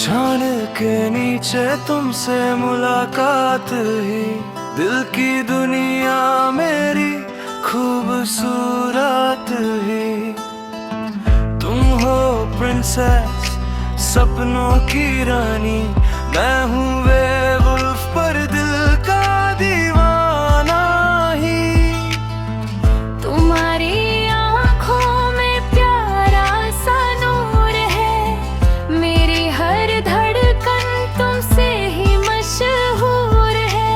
छान के नीचे तुमसे मुलाकात ही दिल की दुनिया मेरी खूबसूरत ही। तुम हो प्रिंसेस सपनों की रानी, मैं हूँ वेवुल्फ पर दिल का दीवाना ही। तुम्हारी आँखों में प्यारा सा नूर है, मेरी हर धड़कन तुमसे ही मशहूर है।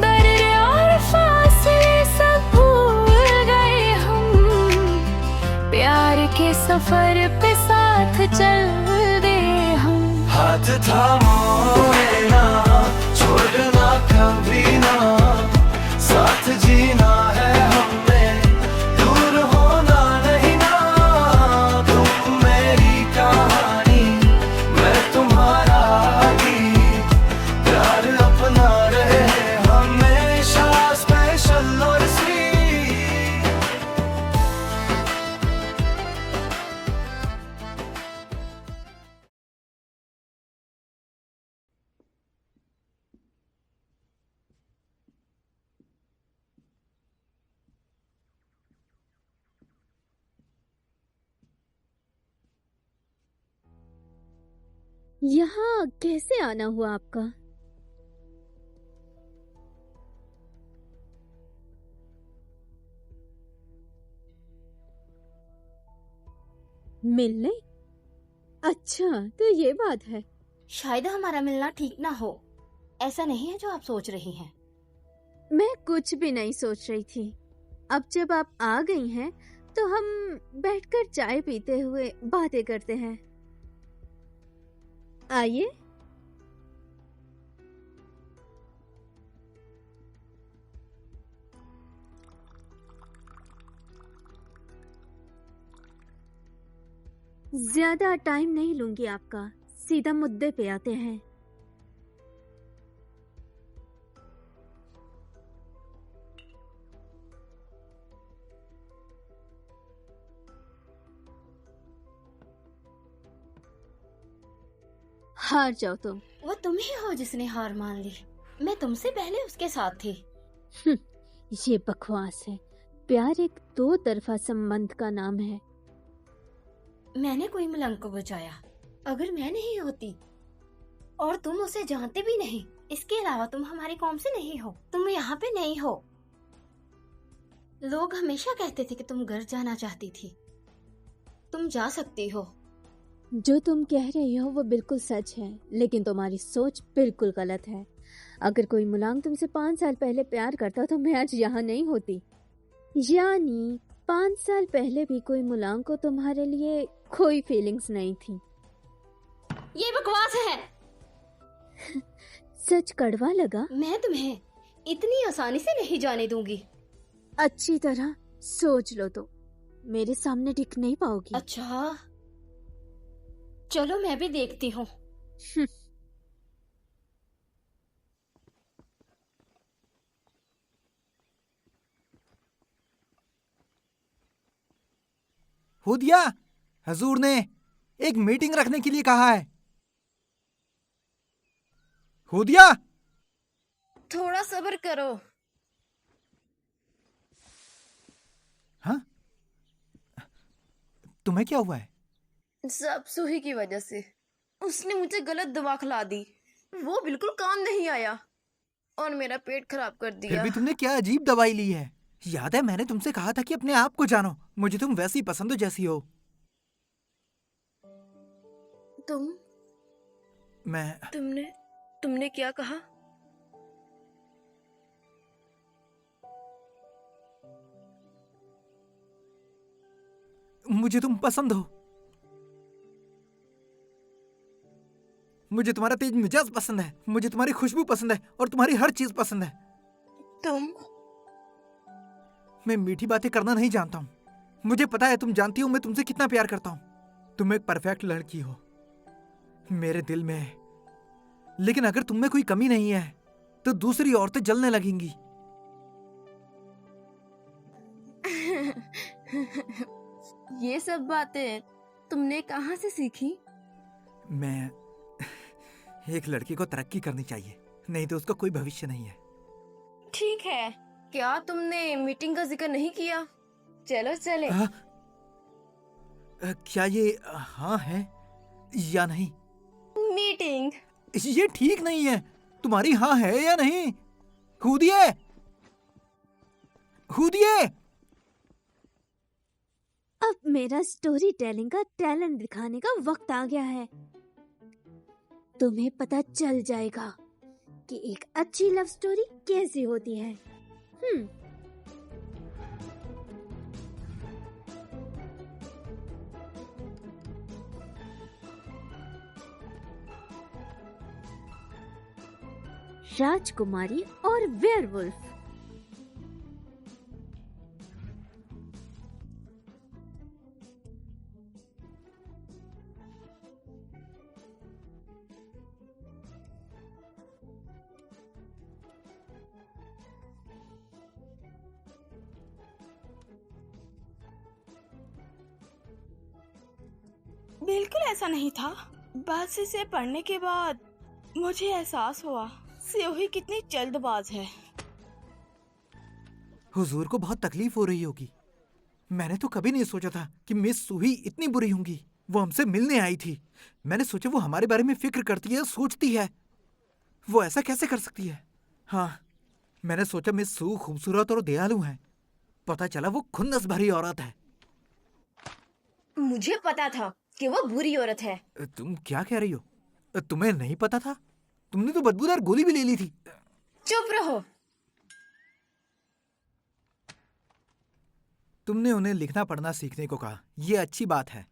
दर्द और फासले सब भूल गए हम, प्यार के सफर पे साथ चल दे हम। हाथ थामो मेरा, छोड़ना कभी ना, साथ जीना है हमने, दूर होना नहीं ना। तुम मेरी कहानी, मैं तुम्हारा गीत, प्यार अपना रहे हमेशा स्पेशल और स्वीट। यहाँ कैसे आना हुआ आपका? मिलने? अच्छा, तो ये बात है। शायद हमारा मिलना ठीक ना हो। ऐसा नहीं है जो आप सोच रही हैं। मैं कुछ भी नहीं सोच रही थी। अब जब आप आ गई हैं, तो हम बैठकर चाय पीते हुए बातें करते हैं। आइए। ज्यादा टाइम नहीं लूंगी आपका, सीधा मुद्दे पे आते हैं। हार जाओ तुम। वो तुम ही हो जिसने हार मान ली। मैं तुमसे पहले उसके साथ थी। ये बकवास है। प्यार एक दो तरफा संबंध का नाम है। मैंने कोई मलंग को बचाया। अगर मैं नहीं होती, और तुम उसे जानते भी नहीं, इसके अलावा तुम हमारी कौम से नहीं हो, तुम यहाँ पे नहीं हो। लोग हमेशा कहते थे कि तुम घर जाना चाहती थी। तुम जा सकती हो। जो तुम कह रही हो वो बिल्कुल सच है, लेकिन तुम्हारी सोच बिल्कुल गलत है। अगर कोई मुलांग तुमसे 5 साल पहले प्यार करता तो मैं आज यहाँ नहीं होती। यानी 5 साल पहले भी कोई मुलांग को तुम्हारे लिए कोई फीलिंग्स नहीं थी। ये बकवास है। सच कड़वा लगा? मैं तुम्हें इतनी आसानी से नहीं जाने दूंगी। अच्छी तरह सोच लो तो मेरे सामने टिक नहीं पाओगी। अच्छा, चलो मैं भी देखती हूँ। हुदिया, हजूर ने एक मीटिंग रखने के लिए कहा है। हुदिया, थोड़ा सब्र करो। हाँ? तुम्हें क्या हुआ है? सब सूही की वजह से। उसने मुझे गलत दवा खिला दी, वो बिल्कुल काम नहीं आया और मेरा पेट खराब कर फिर दिया। भी तुमने क्या अजीब दवाई ली है? याद है मैंने तुमसे कहा था कि अपने आप को जानो। मुझे तुम वैसी पसंद हो जैसी हो। तुमने क्या कहा? मुझे तुम पसंद हो। मुझे तुम्हारा तेज मिजाज पसंद है, मुझे तुम्हारी खुशबू पसंद है और तुम्हारी हर चीज पसंद है। मैं मीठी बातें करना नहीं जानता हूँ। मुझे पता है, तुम जानती हो मैं तुमसे कितना प्यार करता हूँ। तुम एक परफेक्ट लड़की हो मेरे दिल में। लेकिन अगर तुम में कोई कमी नहीं है तो दूसरी औरतें जलने लगेंगी। ये सब बातें तुमने कहाँ से सीखी? मैं एक लड़की को तरक्की करनी चाहिए, नहीं तो उसका कोई भविष्य नहीं है। ठीक है, क्या तुमने मीटिंग का जिक्र नहीं किया? चलो चले। क्या ये हाँ है या नहीं? मीटिंग। ये ठीक नहीं है। तुम्हारी हाँ है या नहीं? कूदिए, कूदिए। अब मेरा स्टोरी टेलिंग का टैलेंट दिखाने का वक्त आ गया है। तुम्हें पता चल जाएगा कि एक अच्छी लव स्टोरी कैसी होती है। राजकुमारी और वेयरवुल्फ। बिल्कुल ऐसा नहीं था। बस इसे पढ़ने के बाद मुझे एहसास हुआ सियोही कितनी जल्दबाज है। हुजूर को बहुत तकलीफ हो रही होगी। मैंने तो कभी नहीं सोचा था कि मिस सूही इतनी बुरी होंगी। वो हमसे मिलने आई थी। मैंने सोचा वो हमारे बारे में फिक्र करती है, सोचती है। वो ऐसा कैसे कर सकती है? हाँ, मैंने सोचा मिस सू खूबसूरत और दयालु है। पता चला वो खुन्नस भरी औरत है। मुझे पता था कि वो बुरी औरत है। तुम क्या कह रही हो? तुम्हें नहीं पता था? तुमने तो बदबूदार गोली भी ले ली थी। चुप रहो। तुमने उन्हें लिखना पढ़ना सीखने को कहा, ये अच्छी बात है।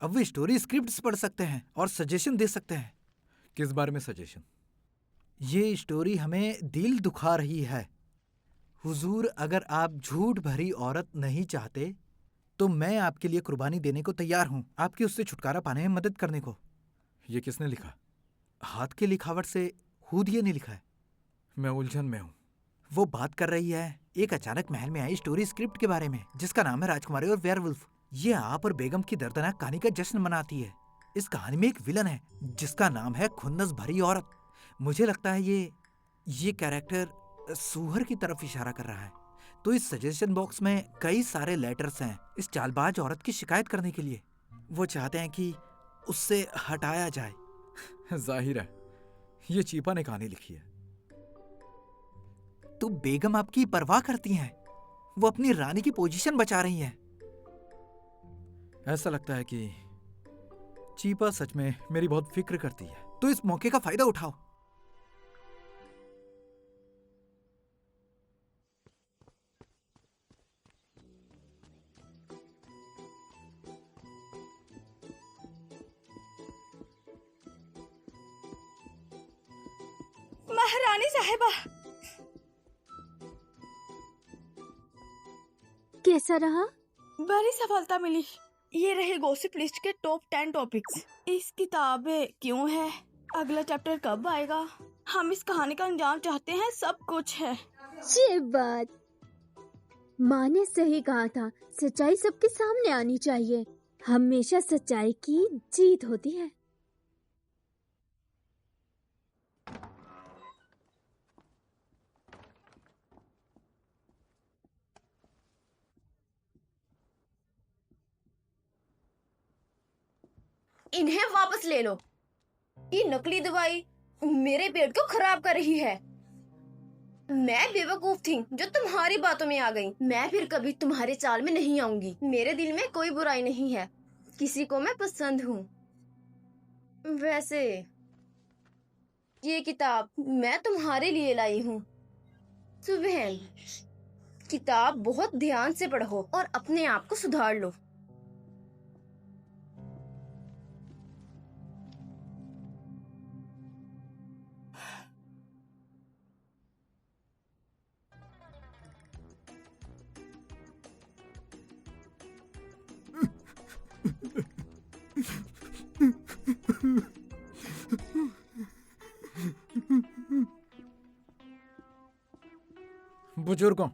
अब वे स्टोरी स्क्रिप्ट्स पढ़ सकते हैं और सजेशन दे सकते हैं। किस बारे में सजेशन? ये स्टोरी हमें दिल दुखा रही है। हुजूर, अगर आप झूठ भरी औरत नहीं चाहते तो मैं आपके लिए कुर्बानी देने को तैयार हूं, आपकी उससे छुटकारा पाने में मदद करने को। ये किसने लिखा? हाथ के लिखावट से हुदिये ने लिखा है। मैं उलझन में हूं। वो बात कर रही है एक अचानक महल में आई स्टोरी स्क्रिप्ट के बारे में, जिसका नाम है राजकुमारी और वेयरवुल्फ। ये आप और बेगम की दर्दनाक कहानी का जश्न मनाती है। इस कहानी में एक विलन है जिसका नाम है खुन्नस भरी औरत। मुझे लगता है ये कैरेक्टर सूहर की तरफ इशारा कर रहा है। तो इस सजेशन बॉक्स में कई सारे लेटर्स हैं इस चालबाज औरत की शिकायत करने के लिए। वो चाहते हैं कि उससे हटाया जाए। जाहिर है ये चीपा ने कहानी लिखी है। तो बेगम आपकी परवाह करती हैं। वो अपनी रानी की पोजीशन बचा रही हैं। ऐसा लगता है कि चीपा सच में मेरी बहुत फिक्र करती है। तो इस मौके का फायदा उठाओ। महारानी साहिबा, कैसा रहा? बड़ी सफलता मिली। ये रहे गॉसिप लिस्ट के टॉप 10 टॉपिक्स। इस किताब में क्यों है, अगला चैप्टर कब आएगा, हम इस कहानी का अंजाम चाहते हैं, सब कुछ है। ये बात माँ ने सही कहा था, सच्चाई सबके सामने आनी चाहिए। हमेशा सच्चाई की जीत होती है। इन्हें वापस ले लो। ये नकली दवाई मेरे पेट को खराब कर रही है। मैं बेवकूफ थी जो तुम्हारी बातों में आ गई। मैं फिर कभी तुम्हारे चाल में नहीं आऊंगी। मेरे दिल में कोई बुराई नहीं है। किसी को मैं पसंद हूँ। वैसे ये किताब मैं तुम्हारे लिए लाई हूँ। सुबह किताब बहुत ध्यान से पढ़ो और अपने आप को सुधार लो। बुजुर्गों,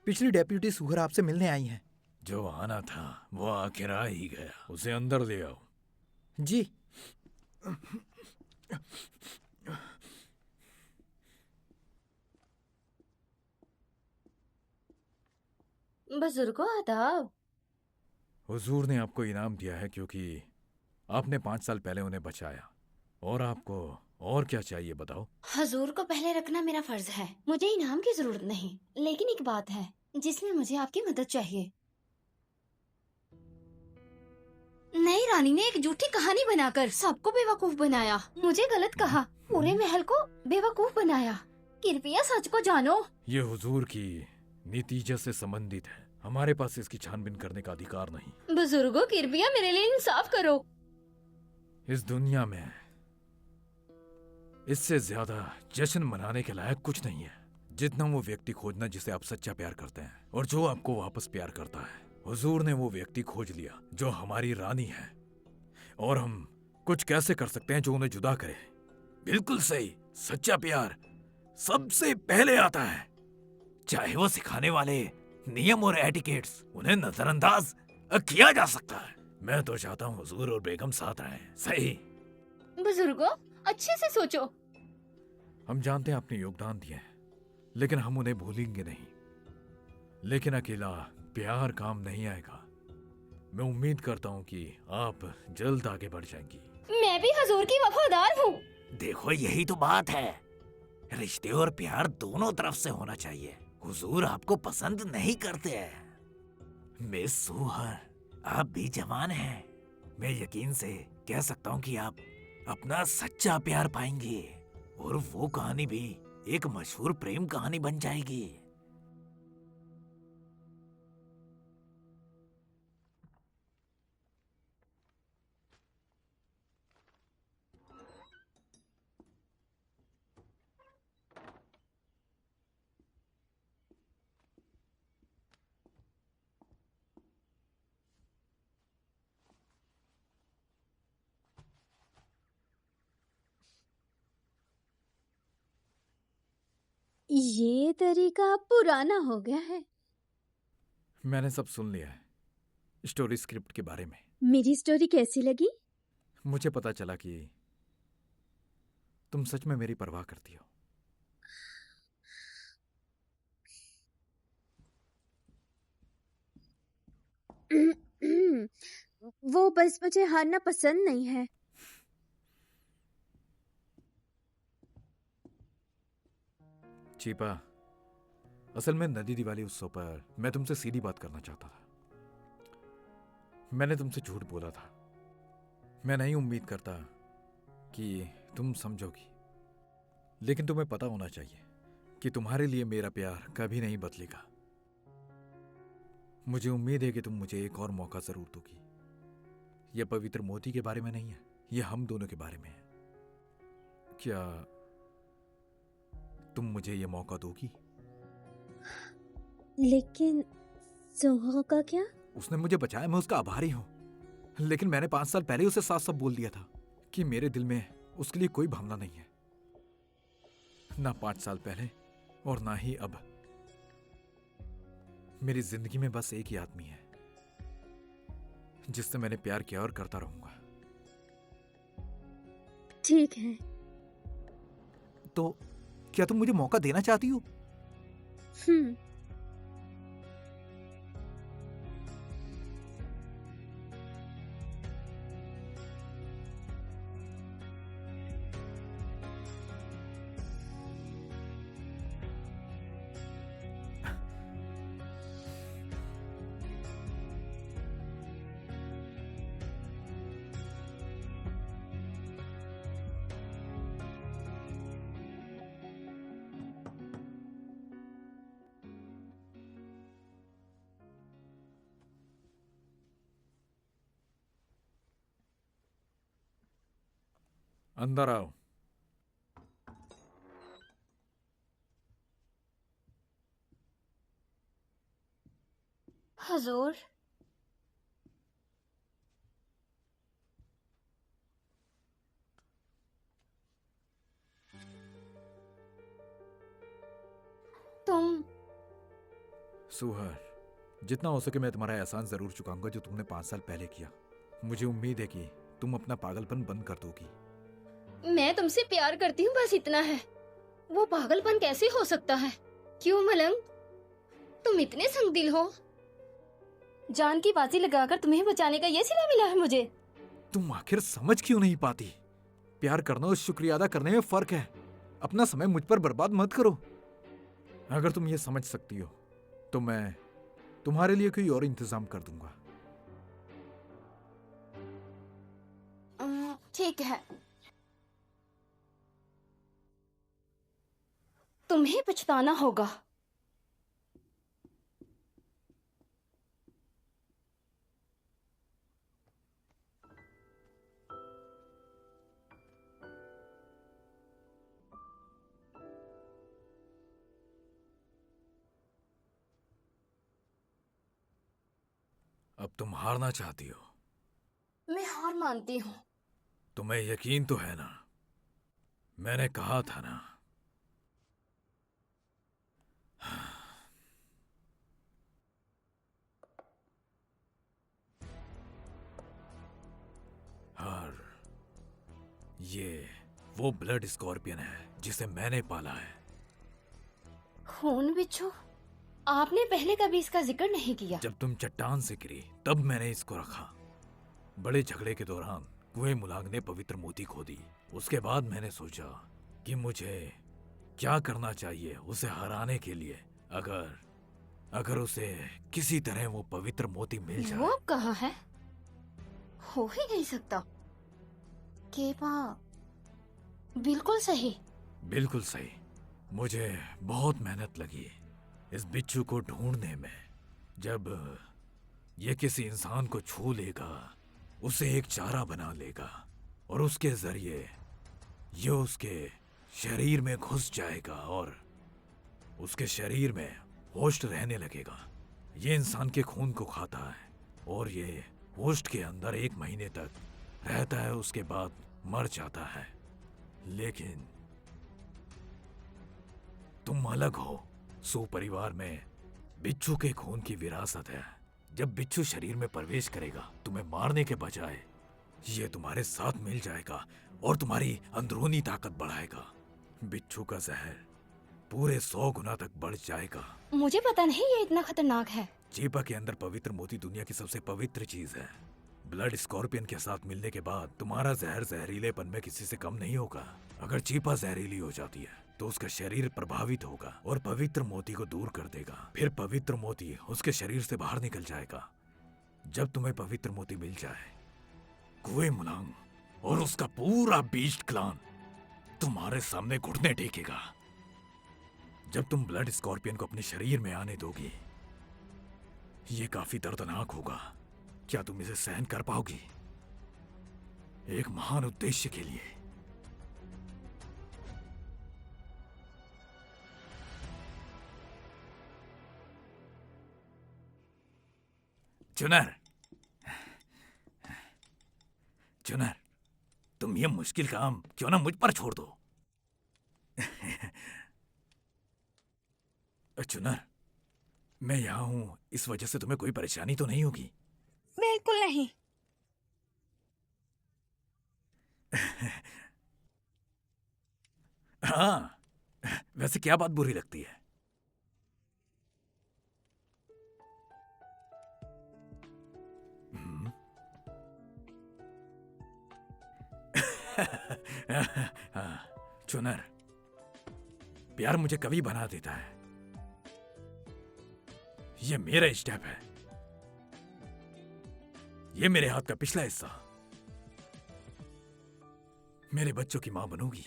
पिछली डेप्यूटी सुहर आपसे मिलने आई हैं। जो आना था वो आखिर आ ही गया। उसे अंदर ले आओ। जी। बुजुर्गो आदाब। हुजूर ने आपको इनाम दिया है क्योंकि आपने 5 साल पहले उन्हें बचाया। और आपको और क्या चाहिए बताओ? हजूर को पहले रखना मेरा फर्ज है, मुझे इनाम की जरूरत नहीं। लेकिन एक बात है जिसमें मुझे आपकी मदद चाहिए। नई रानी ने एक झूठी कहानी बनाकर सबको बेवकूफ बनाया, मुझे गलत कहा, पूरे महल को बेवकूफ बनाया। कृपया सच को जानो। ये हुजूर की नीतिजा से संबंधित है, हमारे पास इसकी छानबीन करने का अधिकार नहीं। बुजुर्गों कृपया मेरे लिए इंसाफ करो। इस दुनिया में इससे ज्यादा जश्न मनाने के लायक कुछ नहीं है जितना वो व्यक्ति खोजना जिसे आप सच्चा प्यार करते हैं और जो आपको वापस प्यार करता है। हुजूर ने वो व्यक्ति खोज लिया जो हमारी रानी है, और हम कुछ कैसे कर सकते हैं जो उन्हें जुदा करे? बिल्कुल सही, सच्चा प्यार सबसे पहले आता है, चाहे वो सिखाने वाले नियम और एटिकेट्स उन्हें नजरअंदाज किया जा सकता है। मैं तो चाहता हूँ हुजूर और बेगम साथ रहें। सही। बुजुर्गों अच्छे से सोचो। हम जानते हैं आपने योगदान दिया है, लेकिन हम उन्हें भूलेंगे नहीं। लेकिन अकेला प्यार काम नहीं आएगा। मैं उम्मीद करता हूँ कि आप जल्द आगे बढ़ जाएंगी। मैं भी हजूर की वफादार हूँ। देखो यही तो बात है, रिश्ते और प्यार दोनों तरफ से होना चाहिए। हुजूर आपको पसंद नहीं करते हैं। मिस सुहर, आप भी जवान हैं। मैं यकीन से कह सकता हूँ कि आप अपना सच्चा प्यार पाएंगे और वो कहानी भी एक मशहूर प्रेम कहानी बन जाएगी। ये तरीका पुराना हो गया है। मैंने सब सुन लिया है स्टोरी स्क्रिप्ट के बारे में। मेरी स्टोरी कैसी लगी? मुझे पता चला कि तुम सच में मेरी परवाह करती हो। वो बस मुझे हारना पसंद नहीं है। चीपा, असल में नदी दिवाली उत्सव पर मैं तुमसे सीधी बात करना चाहता था। मैंने तुमसे झूठ बोला था। मैं नहीं उम्मीद करता कि तुम समझोगी, लेकिन तुम्हें पता होना चाहिए कि तुम्हारे लिए मेरा प्यार कभी नहीं बदलेगा। मुझे उम्मीद है कि तुम मुझे एक और मौका जरूर दोगी। यह पवित्र मोती के बारे में नहीं है, यह हम दोनों के बारे में है। क्या तुम मुझे यह मौका दोगी? लेकिन सुहा का क्या? उसने मुझे बचाया, मैं उसका आभारी हूं। लेकिन मैंने 5 साल पहले उसे साफ साफ बोल दिया था कि मेरे दिल में उसके लिए कोई भावना नहीं है। ना 5 साल पहले और ना ही अब। मेरी जिंदगी में बस एक ही आदमी है जिससे मैंने प्यार किया और करता रहूंगा। ठीक है। तो क्या तुम मुझे मौका देना चाहती हो? अंदर आओ। हजूर, तुम सुहर, जितना हो सके मैं तुम्हारा एहसान जरूर चुकाऊंगा जो तुमने 5 साल पहले किया। मुझे उम्मीद है कि तुम अपना पागलपन बंद कर दोगी। मैं तुमसे प्यार करती हूँ, बस इतना है। वो पागलपन कैसे हो सकता है? क्यों मलंग, तुम इतने संगदिल हो? जान की बाजी लगाकर तुम्हें बचाने का ये सिला मिला है मुझे। तुम आखिर समझ क्यों नहीं पाती? प्यार करना और शुक्रिया अदा करने में फर्क है। अपना समय मुझ पर बर्बाद मत करो। अगर तुम ये समझ सकती हो तो मैं तुम्हारे लिए कोई और इंतजाम कर दूंगा। ठीक है, तुम्हें पछताना होगा। अब तुम हारना चाहती हो? मैं हार मानती हूँ। तुम्हें यकीन तो है ना? मैंने कहा था ना। और ये वो ब्लड स्कॉर्पियन है जिसे मैंने पाला है। खून बिच्छू? आपने पहले कभी इसका जिक्र नहीं किया। जब तुम चट्टान से गिरी तब मैंने इसको रखा। बड़े झगड़े के दौरान कुएं मुलांग ने पवित्र मोती खो दी। उसके बाद मैंने सोचा कि मुझे क्या करना चाहिए उसे हराने के लिए। अगर उसे किसी तरह वो पवित्र मोती मिल जाए। वो कहाँ है? हो ही नहीं सकता। केपा बिल्कुल सही। बिल्कुल सही। मुझे बहुत मेहनत लगी इस बिच्छू को ढूंढने में। जब ये किसी इंसान को छू लेगा, उसे एक चारा बना लेगा और उसके जरिए ये उसके शरीर में घुस जाएगा और उसके शरीर में होस्ट रहने लगेगा। ये इंसान के खून को खाता है और ये होस्ट के अंदर 1 महीने तक रहता है, उसके बाद मर जाता है। लेकिन तुम अलग हो। सू परिवार में बिच्छू के खून की विरासत है। जब बिच्छू शरीर में प्रवेश करेगा, तुम्हें मारने के बजाय ये तुम्हारे साथ मिल जाएगा और तुम्हारी अंदरूनी ताकत बढ़ाएगा। बिच्छू का जहर पूरे 100 गुना तक बढ़ जाएगा। मुझे पता नहीं ये इतना खतरनाक है। चीपा के अंदर पवित्र मोती दुनिया की सबसे पवित्र चीज है। ब्लड स्कॉर्पियन के साथ मिलने के बाद तुम्हारा जहर जहरीलेपन में किसी से कम नहीं होगा। अगर चीपा जहरीली हो जाती है तो उसका शरीर प्रभावित होगा और पवित्र मोती को दूर कर देगा। फिर पवित्र मोती उसके शरीर से बाहर निकल जाएगा। जब तुम्हें पवित्र मोती मिल जाए, कुएं मुलांग और उसका पूरा बीस्ट क्लान तुम्हारे सामने घुटने टेकेगा। जब तुम ब्लड स्कॉर्पियन को अपने शरीर में आने दोगी, ये काफी दर्दनाक होगा। क्या तुम इसे सहन कर पाओगी? एक महान उद्देश्य के लिए। चुनर, चुनर, तुम ये मुश्किल काम क्यों ना मुझ पर छोड़ दो। चुनर, मैं यहाँ हूं इस वजह से तुम्हें कोई परेशानी तो नहीं होगी? बिल्कुल नहीं। हाँ, वैसे क्या बात बुरी लगती है? चुनर, प्यार मुझे कवि बना देता है। ये मेरा स्टेप है। ये मेरे हाथ का पिछला हिस्सा। मेरे बच्चों की मां बनोगी।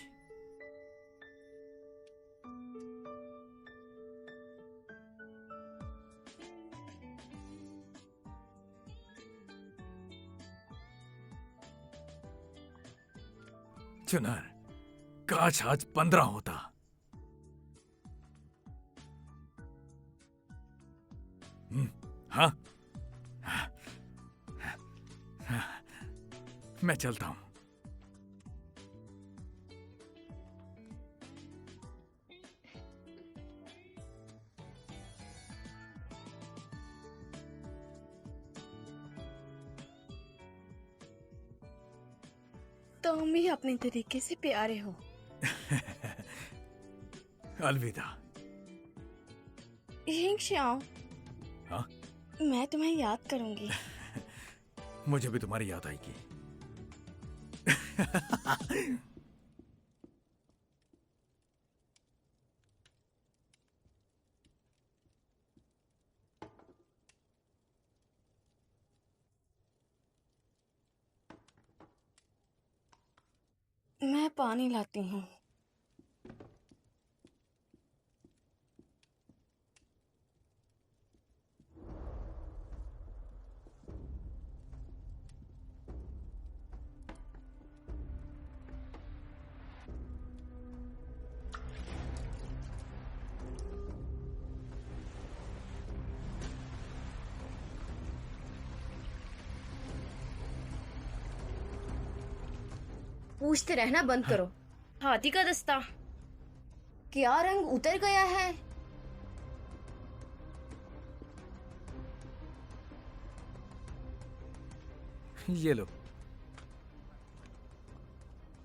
चुनर, काश आज 15 होता। हाँ, मैं चलता हूं। तुम भी अपने तरीके से प्यारे हो। अलविदा। हिंग श्याओ, हाँ? मैं तुम्हें याद करूंगी। मुझे भी तुम्हारी याद आएगी। मैं पानी लाती हूँ। पूछते रहना बंद करो। हाथी का दस्ता, क्या रंग उतर गया है? ये लो।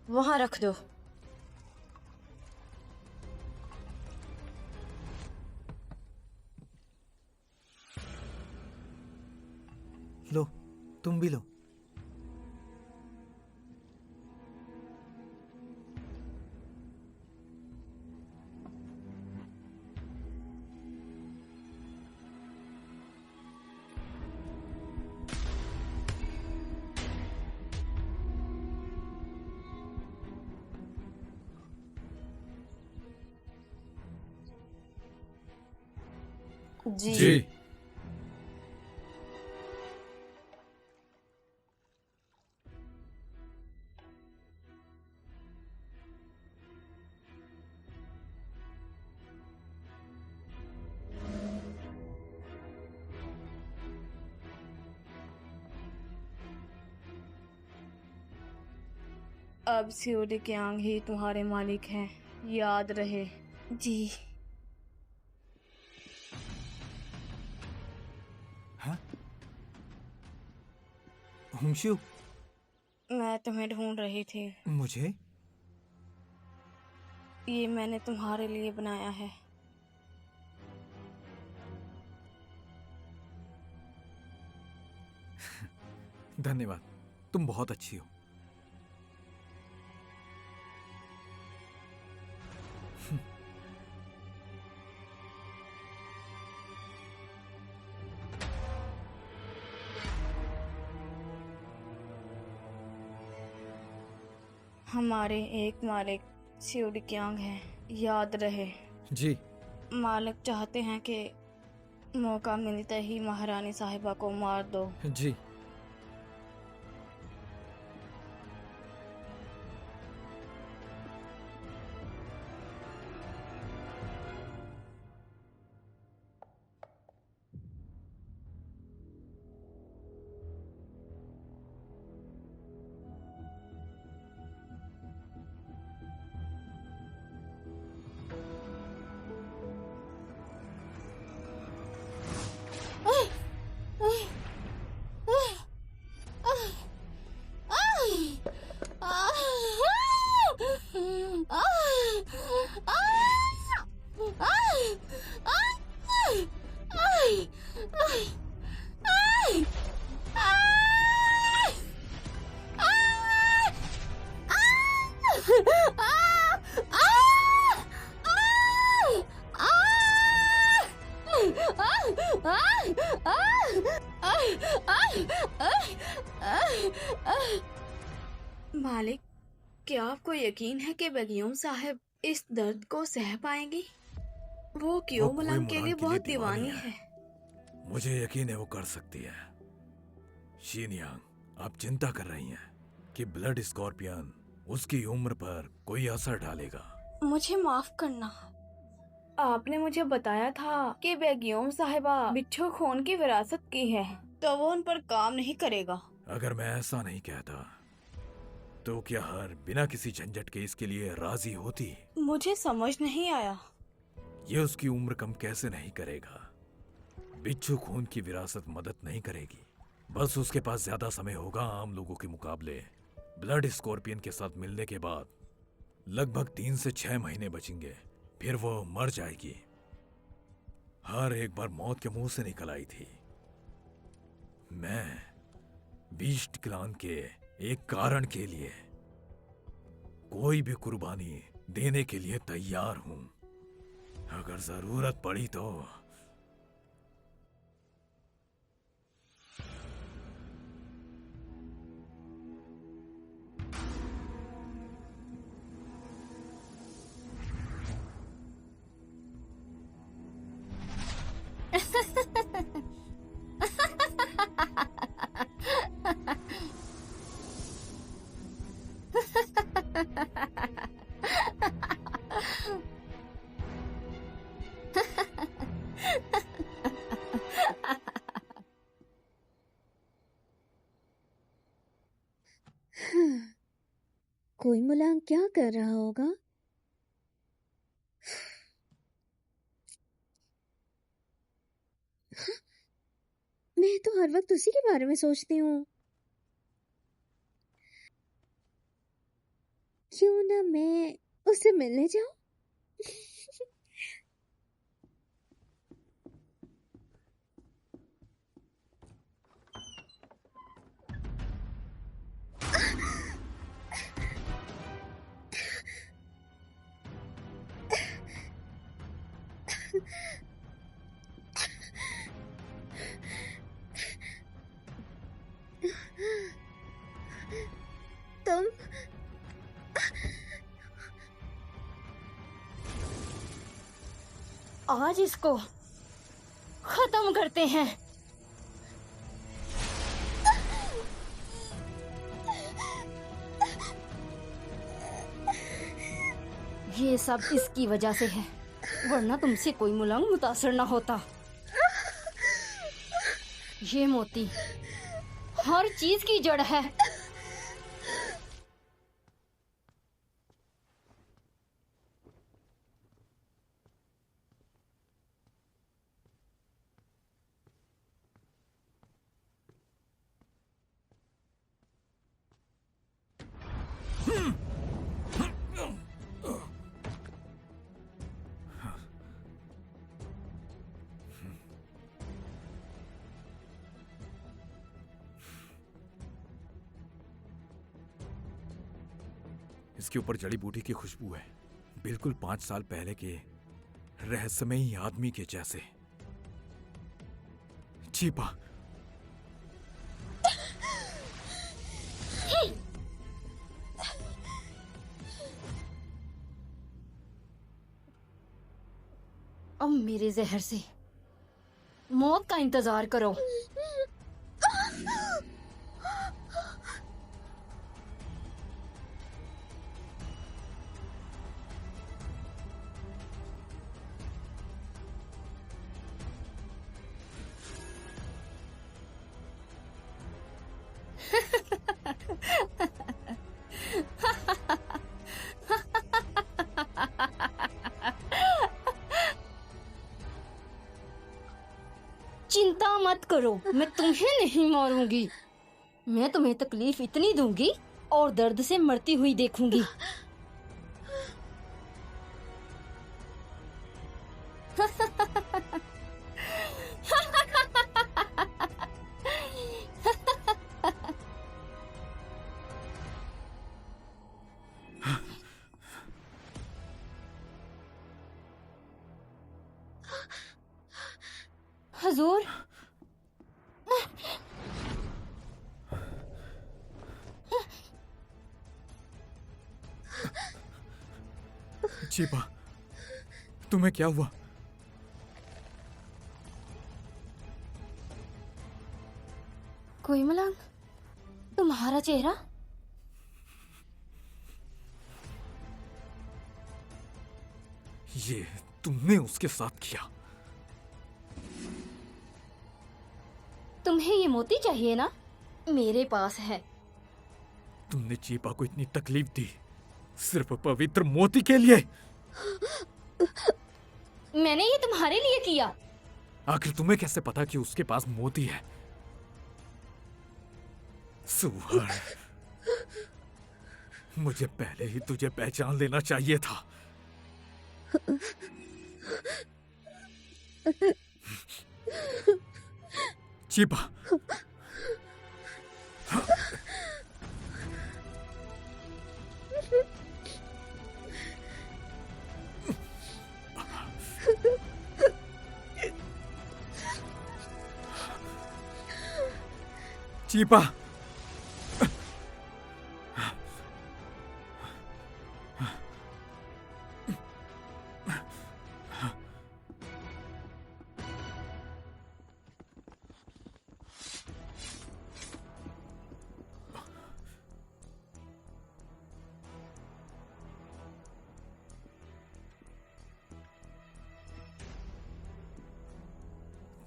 वहां रख दो। लो, तुम भी लो। जी, जी। अब सियोडी क्यांग ही तुम्हारे मालिक हैं, याद रहे। जी। हाँ? होंगशु, मैं तुम्हें ढूंढ रही थी। मुझे? ये मैंने तुम्हारे लिए बनाया है। धन्यवाद, तुम बहुत अच्छी हो। हमारे एक मालिक सियोडी क्यांग हैं, याद रहे। जी। मालिक चाहते हैं कि मौका मिलते ही महारानी साहिबा को मार दो। जी। मालिक, क्या आपको यकीन है कि बेगम साहब इस दर्द को सह पाएंगी? वो क्यों कोई मलंग के लिए बहुत दीवानी दीवानी है। मुझे यकीन है वो कर सकती है। शीनयांग, आप चिंता कर रही हैं कि ब्लड स्कॉर्पियन उसकी उम्र पर कोई असर डालेगा। मुझे माफ करना, आपने मुझे बताया था कि बेगम साहिबा बिच्छू खून की विरासत की है, तो वो उन पर काम नहीं करेगा। अगर मैं ऐसा नहीं कहता तो क्या हर बिना किसी झंझट के इसके लिए राजी होती? मुझे समझ नहीं आया। ये उसकी उम्र कम कैसे नहीं करेगा। बिच्छू खून की विरासत मदद नहीं करेगी, बस उसके पास ज्यादा समय होगा आम लोगों के मुकाबले। ब्लड स्कॉर्पियन के साथ मिलने के बाद लगभग 3 से 6 महीने बचेंगे, फिर वो मर जाएगी। हर एक बार मौत के मुंह से निकल आई थी, मैं बीस्ट क्लान के एक कारण के लिए कोई भी कुर्बानी देने के लिए तैयार हूं। अगर जरूरत पड़ी तो कोई मुलांग क्या कर रहा होगा? मैं तो हर वक्त उसी के बारे में सोचती हूँ। क्यों ना मैं उससे मिलने जाऊं? तुम आज इसको खत्म करते हैं। ये सब इसकी वजह से है, वरना तुमसे कोई मुलंग मुतासर ना होता। ये मोती हर चीज की जड़ है। इसके ऊपर जड़ी बूटी की खुशबू है, बिल्कुल 5 साल पहले के रहस्यमयी आदमी के जैसे। चीपा, अब मेरे जहर से मौत का इंतजार करो। चिंता मत करो, मैं तुम्हें नहीं मारूंगी। मैं तुम्हें तकलीफ इतनी दूंगी और दर्द से मरती हुई देखूंगी। हुजूर, चीपा, तुम्हें क्या हुआ? कोई मलंग, तुम्हारा चेहरा ये तुमने उसके साथ किया। तुम्हें ये मोती चाहिए ना? मेरे पास है। तुमने चीपा को इतनी तकलीफ दी सिर्फ पवित्र मोती के लिए? मैंने ये तुम्हारे लिए किया। आखिर तुम्हें कैसे पता कि उसके पास मोती है? सुहर, मुझे पहले ही तुझे पहचान लेना चाहिए था। चीपा, चीपा,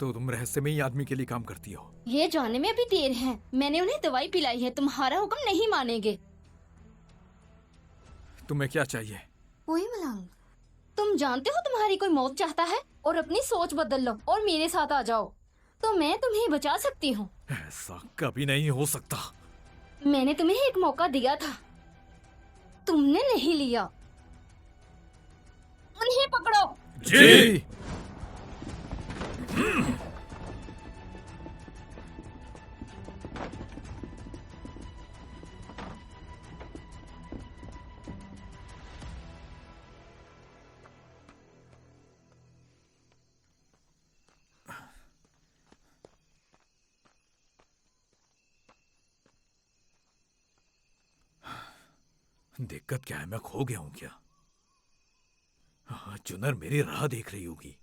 तो तुम रहस्यमयी आदमी के लिए काम करती हो। ये जाने में अभी देर है। मैंने उन्हें दवाई पिलाई है, तुम्हारा हुक्म नहीं मानेंगे। तुम्हें क्या चाहिए? कोई मलंग, तुम जानते हो तुम्हारी कोई मौत चाहता है, और अपनी सोच बदल लो और मेरे साथ आ जाओ, तो मैं तुम्हें बचा सकती हूँ। ऐसा कभी नहीं हो सकता। मैंने तुम्हें एक मौका दिया था, तुमने नहीं लिया। उन्हें पकड़ो। जी। दिक्कत क्या है? मैं खो गया हूं क्या? हाँ, चुनर मेरी राह देख रही होगी।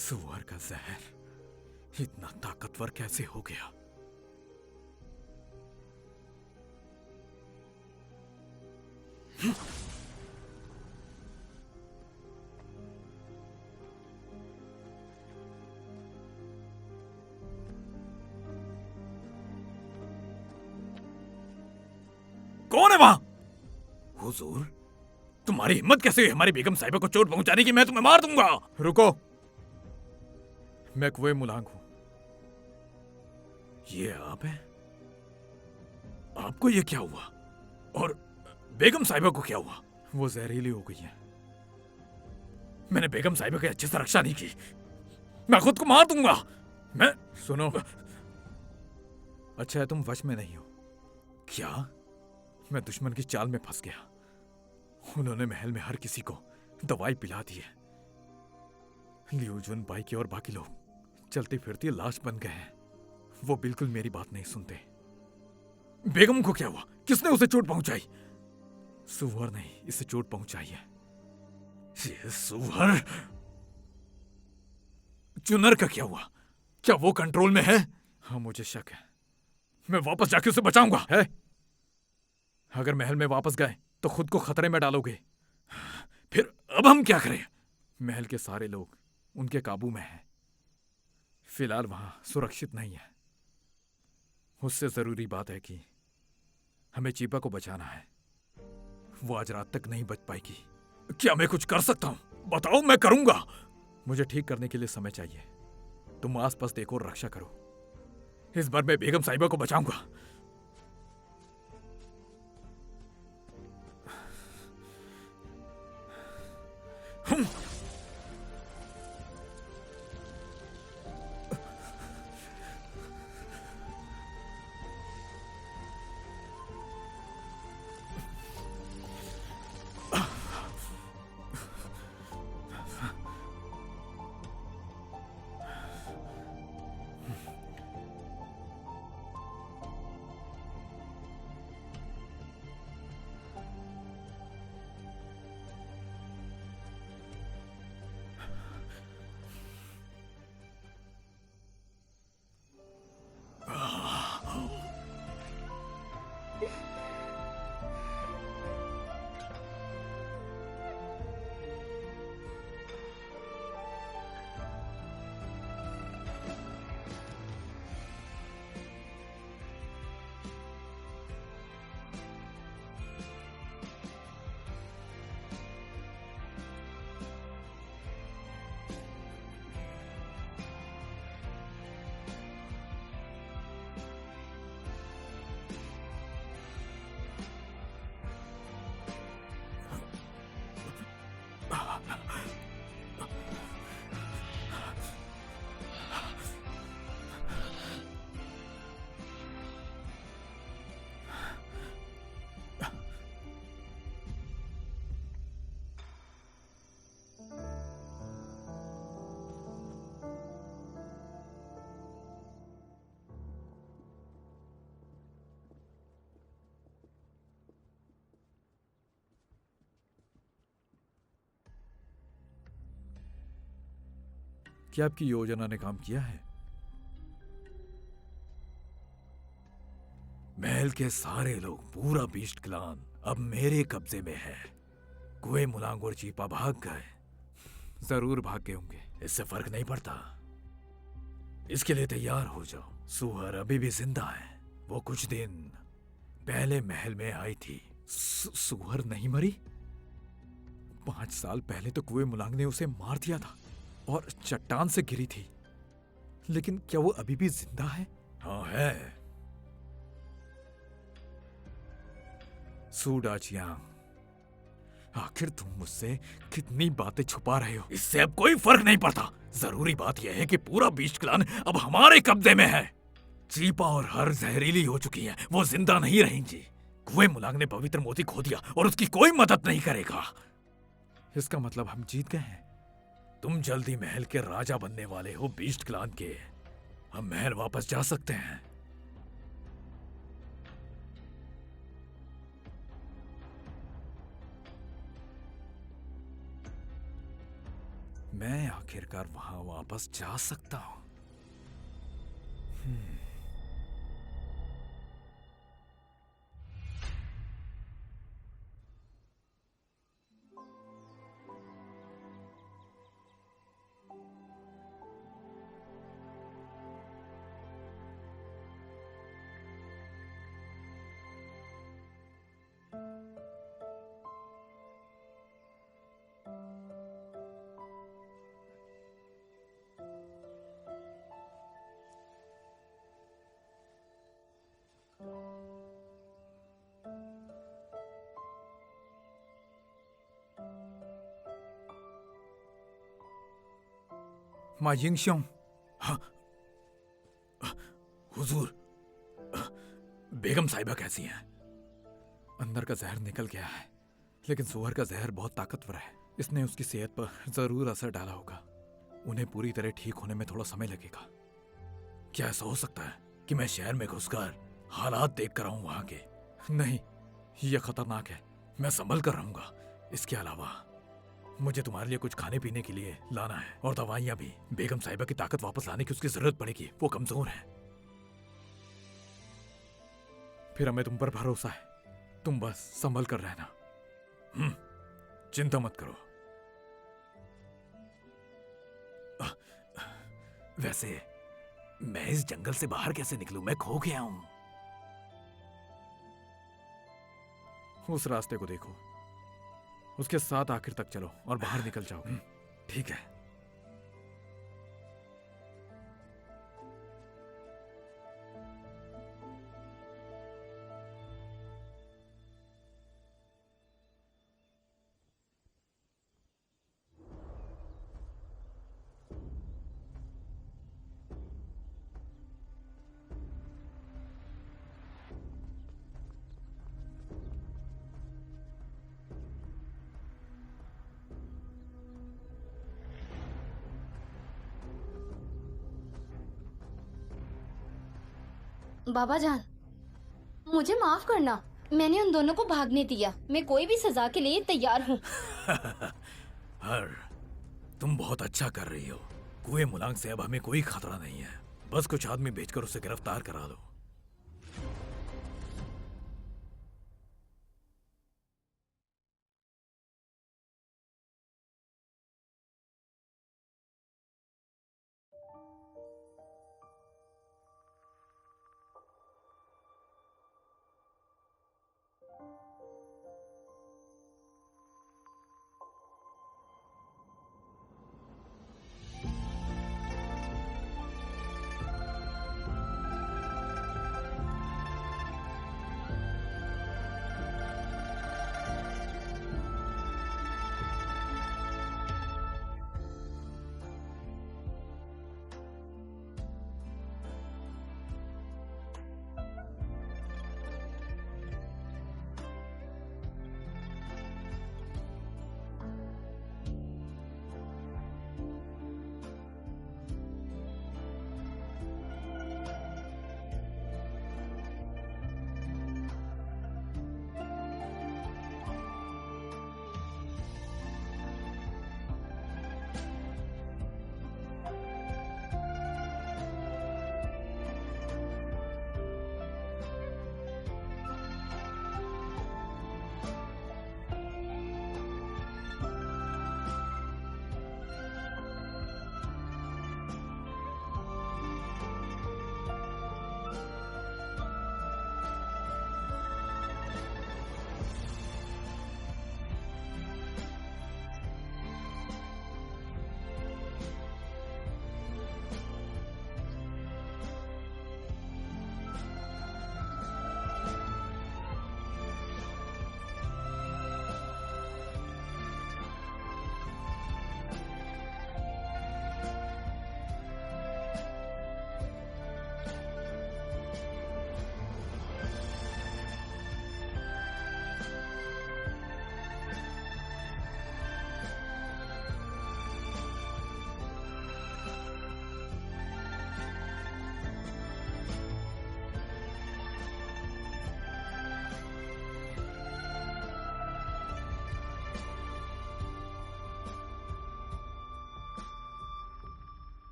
सुअर का जहर इतना ताकतवर कैसे हो गया? कौन है वहां? हुजूर, तुम्हारी हिम्मत कैसे हुई हमारी बेगम साहिबा को चोट पहुंचाने की? मैं तुम्हें मार दूंगा। रुको, मैं कुएं मुलांग हूं। ये आप हैं? आपको ये क्या हुआ? और बेगम साहिबा को क्या हुआ? वो जहरीली हो गई है। मैंने बेगम साहिबा की अच्छे से रक्षा नहीं की। मैं खुद को मार दूंगा। मैं सुनो, अच्छा है तुम वश में नहीं हो। क्या? मैं दुश्मन की चाल में फंस गया। उन्होंने महल में हर किसी को दवाई पिला दी है। लियू जुन बाई के और बाकी लोग चलती फिरती लाश बन गए हैं। वो बिल्कुल मेरी बात नहीं सुनते। बेगम को क्या हुआ? किसने उसे चोट पहुंचाई? सुअर ने इसे चोट पहुंचाई है। ये सुअर। चुनर का क्या हुआ? क्या वो कंट्रोल में है? हाँ, मुझे शक है। मैं वापस जाके उसे बचाऊंगा। है? अगर महल में वापस गए तो खुद को खतरे में डालोगे। फिर अब हम क्या करें? महल के सारे लोग उनके काबू में हैं। फिलहाल वहां सुरक्षित नहीं है। उससे जरूरी बात है कि हमें चीपा को बचाना है। वो आज रात तक नहीं बच पाएगी। क्या मैं कुछ कर सकता हूं? बताओ, मैं करूंगा। मुझे ठीक करने के लिए समय चाहिए। तुम आसपास देखो और रक्षा करो। इस बार मैं बेगम साहिबा को बचाऊंगा। क्या आपकी योजना ने काम किया है? महल के सारे लोग, पूरा बीस्ट क्लान अब मेरे कब्जे में है। कुएं मुलांग और चीपा भाग गए। जरूर भाग गए होंगे, इससे फर्क नहीं पड़ता। इसके लिए तैयार हो जाओ। सुहर अभी भी जिंदा है। वो कुछ दिन पहले महल में आई थी। सुहर नहीं मरी? 5 साल पहले तो कुएं मुलांग ने उसे मार दिया था और चट्टान से गिरी थी। लेकिन क्या वो अभी भी जिंदा है? हाँ है। सूडाचियांग, आखिर तुम मुझसे कितनी बातें छुपा रहे हो? इससे अब कोई फर्क नहीं पड़ता। जरूरी बात यह है कि पूरा बीस्ट क्लान अब हमारे कब्जे में है। चीपा और हर जहरीली हो चुकी हैं, वो जिंदा नहीं रहेंगी। कुएं मुलांग ने पवित्र मोती खो दिया और उसकी कोई मदद नहीं करेगा। इसका मतलब हम जीत गए हैं। तुम जल्दी महल के राजा बनने वाले हो बीस्ट क्लान के। हम महल वापस जा सकते हैं। मैं आखिरकार वहां वापस जा सकता हूं। मां यिंगशियोंग। हाँ, हुजूर, बेगम साहिबा कैसी हैं? अंदर का जहर निकल गया है, लेकिन सुअर का जहर बहुत ताकतवर है। इसने उसकी सेहत पर जरूर असर डाला होगा। उन्हें पूरी तरह ठीक होने में थोड़ा समय लगेगा। क्या ऐसा हो सकता है कि मैं शहर में घुसकर हालात देख कर आऊं वहां के? नहीं, यह खतरनाक है। मैं संभल कर रहूंगा। इसके अलावा मुझे तुम्हारे लिए कुछ खाने पीने के लिए लाना है और दवाइयां भी। बेगम साहिबा की ताकत वापस लाने की उसकी जरूरत पड़ेगी। वो कमजोर है। फिर हमें तुम पर भरोसा है। तुम बस संभल कर रहना। चिंता मत करो। वैसे मैं इस जंगल से बाहर कैसे निकलूं? मैं खो गया हूं। उस रास्ते को देखो, उसके साथ आखिर तक चलो और बाहर निकल जाओगे। ठीक है। बाबा जान, मुझे माफ करना। मैंने उन दोनों को भागने दिया। मैं कोई भी सजा के लिए तैयार हूँ। हर, तुम बहुत अच्छा कर रही हो। कुएं मुलांग से अब हमें कोई खतरा नहीं है। बस कुछ आदमी भेजकर उसे गिरफ्तार करा लो।